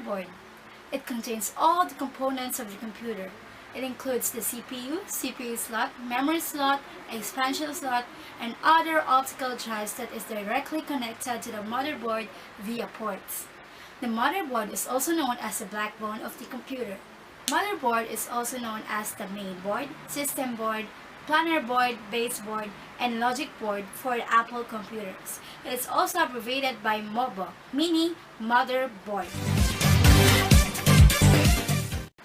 motherboard. It contains all the components of the computer. It includes the CPU slot, memory slot, expansion slot, and other optical drives that is directly connected to the motherboard via ports. The motherboard is also known as the backbone of the computer. Motherboard is also known as the main board, system board, planner board, base board, and logic board for Apple computers. It is also abbreviated by MOBO, meaning motherboard.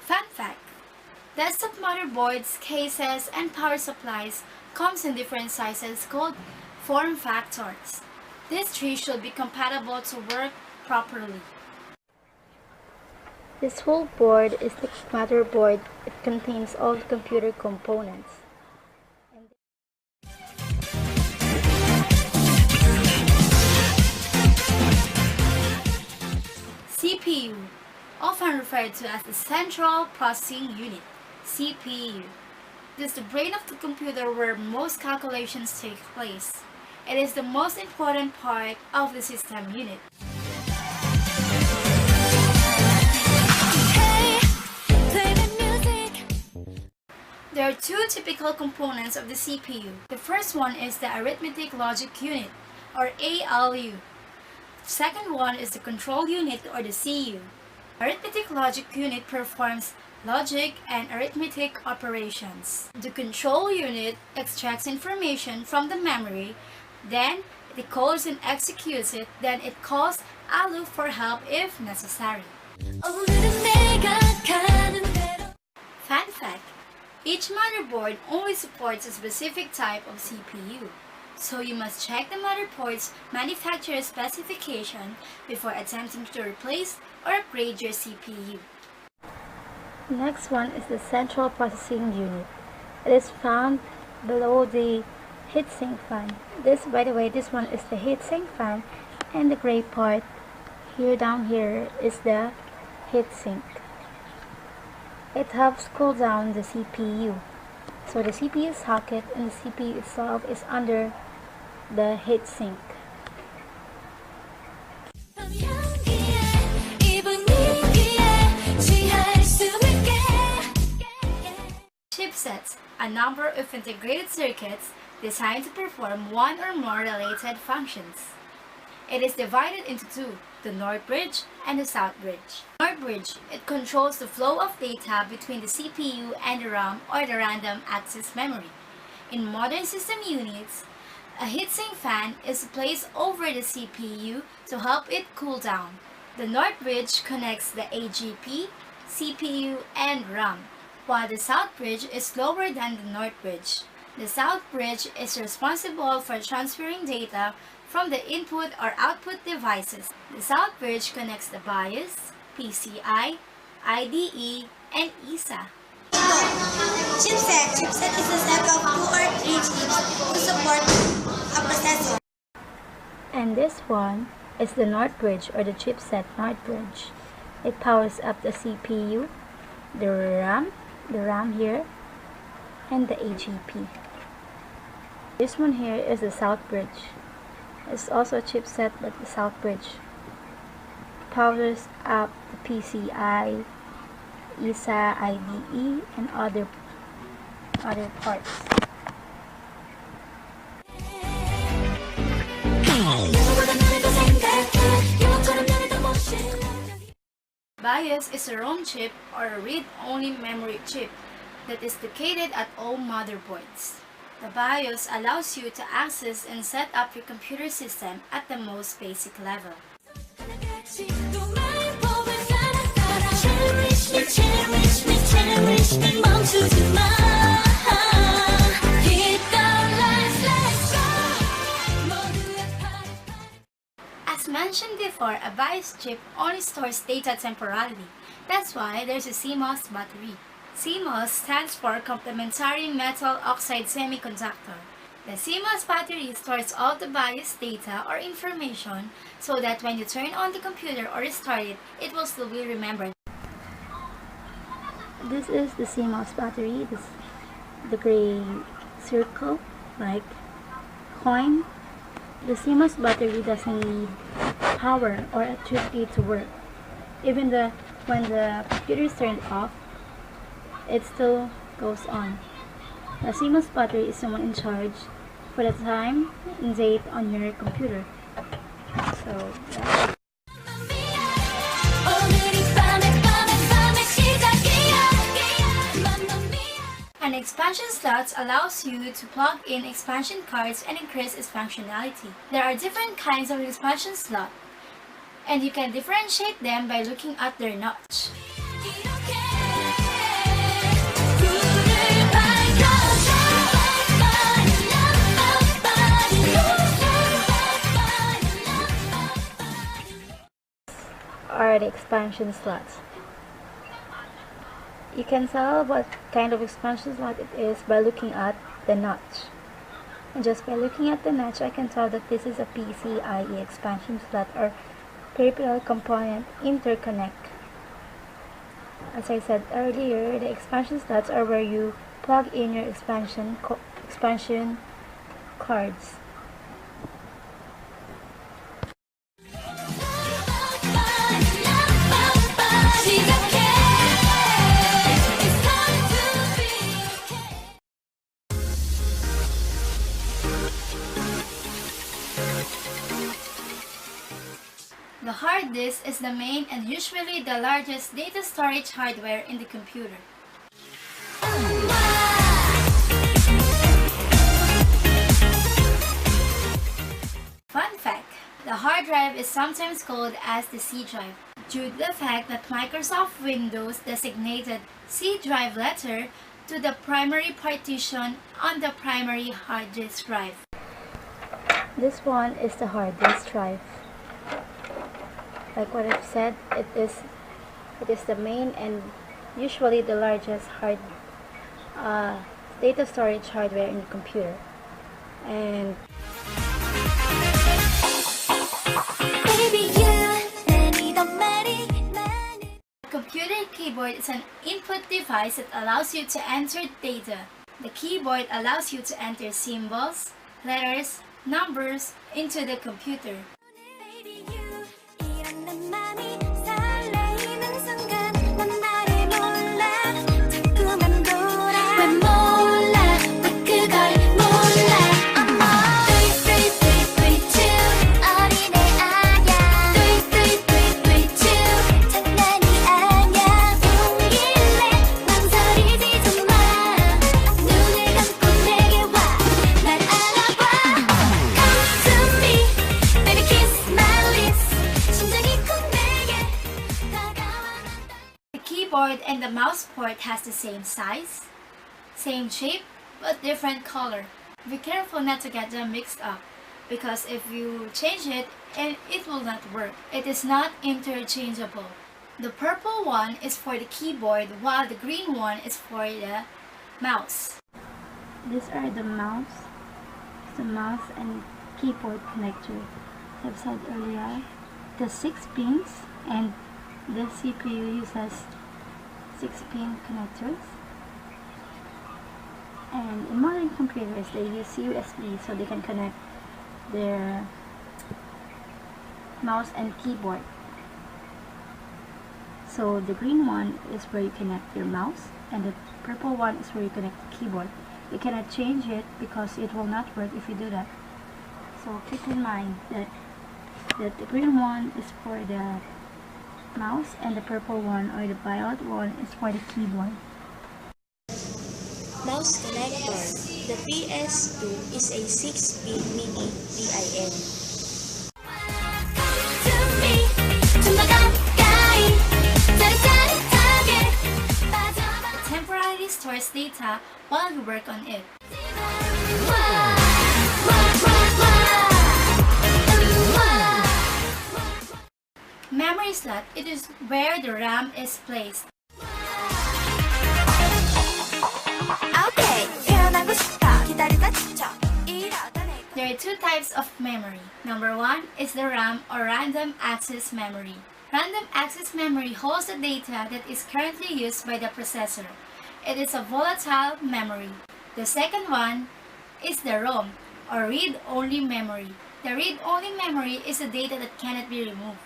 Fun fact: desktop motherboards, cases, and power supplies comes in different sizes called form factors. These three should be compatible to work properly. This whole board is the motherboard. It contains all the computer components. CPU, often referred to as the Central Processing Unit, CPU. It is the brain of the computer where most calculations take place. It is the most important part of the system unit. There are two typical components of the CPU. The first one is the Arithmetic Logic Unit, or ALU. The second one is the Control Unit, or the CU. Arithmetic Logic Unit performs logic and arithmetic operations. The Control Unit extracts information from the memory, then it decodes and executes it, then it calls ALU for help if necessary. Fun fact: each motherboard only supports a specific type of CPU, so you must check the motherboard's manufacturer specification before attempting to replace or upgrade your CPU. The next one is the Central Processing Unit. It is found below the heatsink fan. By the way, this one is the heatsink fan, and the gray part here down here is the heatsink. It helps cool down the CPU. So the CPU socket and the CPU itself is under the heatsink. Chipsets, a number of integrated circuits designed to perform one or more related functions. It is divided into two, the North Bridge and the South Bridge. North Bridge, it controls the flow of data between the CPU and the RAM, or the random access memory. In modern system units, a heatsink fan is placed over the CPU to help it cool down. The North Bridge connects the AGP, CPU, and RAM, while the South Bridge is lower than the North Bridge. The South Bridge is responsible for transferring data from the input or output devices. The South Bridge connects the BIOS, PCI, IDE, and ISA. Chipset is a set of 2 or 3 chips to support a processor. And this one is the North Bridge, or the chipset North Bridge. It powers up the CPU, the RAM here, and the AGP. This one here is the South Bridge. It's also a chipset, but the South Bridge powers up the PCI, ISA, IDE, and other parts. BIOS is a ROM chip, or a read-only memory chip, that is located at all motherboards. The BIOS allows you to access and set up your computer system at the most basic level. As mentioned before, a BIOS chip only stores data temporarily. That's why there's a CMOS battery. CMOS stands for Complementary Metal Oxide Semiconductor. The CMOS battery stores all the BIOS data or information so that when you turn on the computer or restart it, it will still be remembered. This is the CMOS battery, the gray circle, like coin. The CMOS battery doesn't need power or electricity to work. when the computer is turned off, it still goes on. The CMOS battery is the one in charge for the time and date on your computer. So yeah. An expansion slot allows you to plug in expansion cards and increase its functionality. There are different kinds of expansion slots, and you can differentiate them by looking at their notch. Are the expansion slots. You can tell what kind of expansion slot it is by looking at the notch. And just by looking at the notch, I can tell that this is a PCIe expansion slot or peripheral component interconnect. As I said earlier, the expansion slots are where you plug in your expansion cards. The hard disk is the main and usually the largest data storage hardware in the computer. Fun fact, the hard drive is sometimes called as the C drive due to the fact that Microsoft Windows designated C drive letter to the primary partition on the primary hard disk drive. This one is the hard disk drive. Like what I've said, it is the main and usually the largest data storage hardware in the computer. And a computer keyboard is an input device that allows you to enter data. The keyboard allows you to enter symbols, letters, numbers into the computer. Keyboard and the mouse port has the same size, same shape, but different color. Be careful not to get them mixed up, because if you change it, it will not work. It is not interchangeable. The purple one is for the keyboard, while the green one is for the mouse. these are the mouse and keyboard connector. I've said earlier, the 6 pins, and the CPU uses 6-pin connectors. And in modern computers, they use USB so they can connect their mouse and keyboard. So the green one is where you connect your mouse, and the purple one is where you connect the keyboard. You cannot change it because it will not work if you do that. So keep in mind that the green one is for the mouse, and the purple one or the violet one is for the keyboard. Mouse connector. The PS2 is a 6-pin mini DIN. It temporarily stores data while you work on it. Memory slot, it is where the RAM is placed. There are two types of memory. Number one is the RAM or random access memory. Random access memory holds the data that is currently used by the processor. It is a volatile memory. The second one is the ROM or read-only memory. The read-only memory is the data that cannot be removed.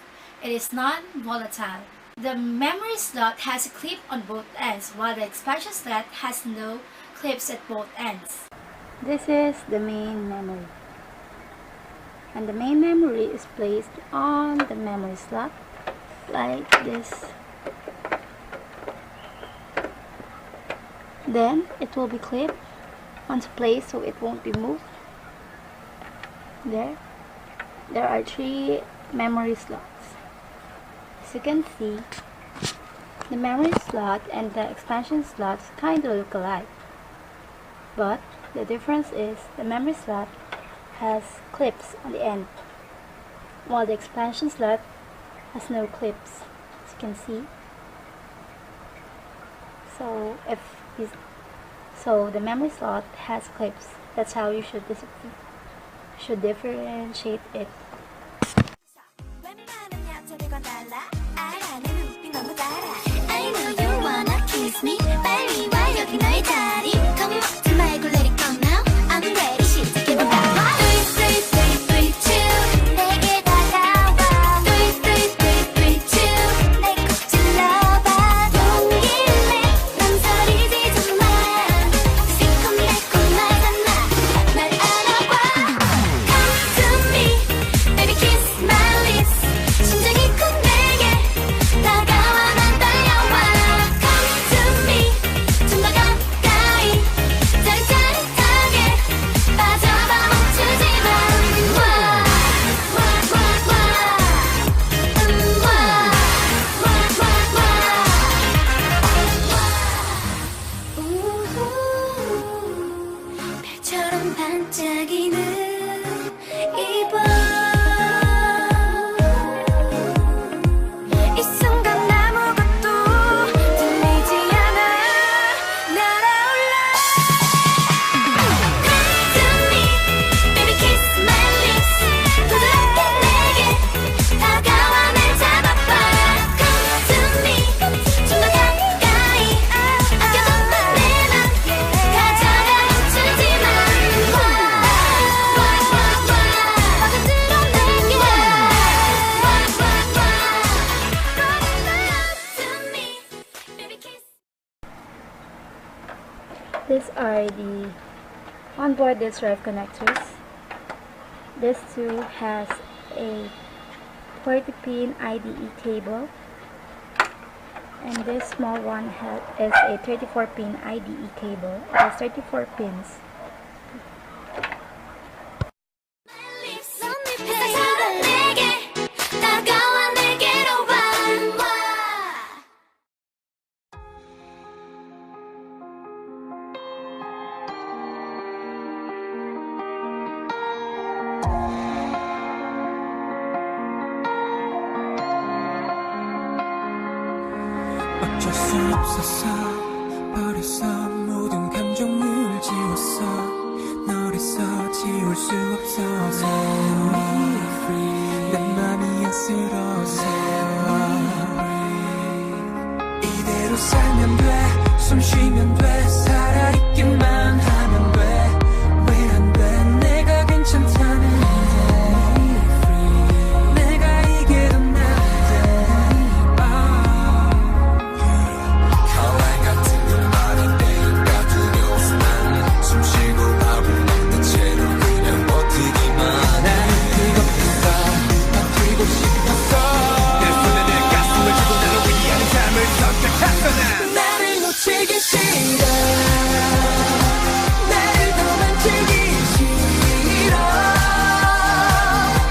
It is non-volatile. The memory slot has a clip on both ends, while the expansion slot has no clips at both ends. This is the main memory. And the main memory is placed on the memory slot like this. Then it will be clipped onto place so it won't be moved. There are 3 memory slots. As you can see, the memory slot and the expansion slots kind of look alike, but the difference is the memory slot has clips on the end, while the expansion slot has no clips, as you can see. So the memory slot has clips. That's how you should differentiate it. These are the onboard disk drive connectors. This too has a 40-pin IDE cable, and this small one is a 34-pin IDE cable. It has 34 pins. 어쩔 수 없었어 버렸어 모든 감정을 지웠어 너를 지울 수 없어 내 맘이 안쓰러워 이대로 살면 돼 숨 쉬면 돼 살아있기만 하면 돼 왜 안 돼 내가 괜찮다는데 내가 이게 더 나를 놓치기 싫어 나를 더 만지기 싫어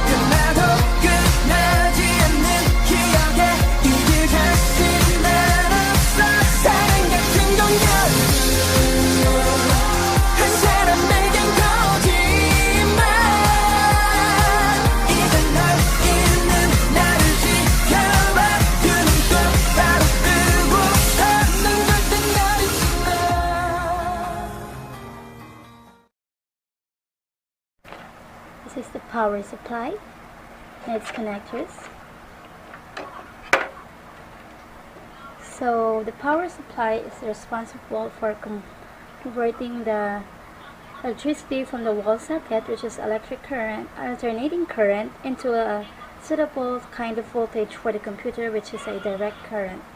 끝나도 끝나지 않는 기억에 이길 자신 난 없어 사랑 같은 건 한 사람에겐 거짓말 이제 널 잃는 나를 지켜봐 그 눈빛 바로 This is the power supply and its connectors. So the power supply is responsible for converting the electricity from the wall socket, which is electric current, alternating current, into a suitable kind of voltage for the computer, which is a direct current.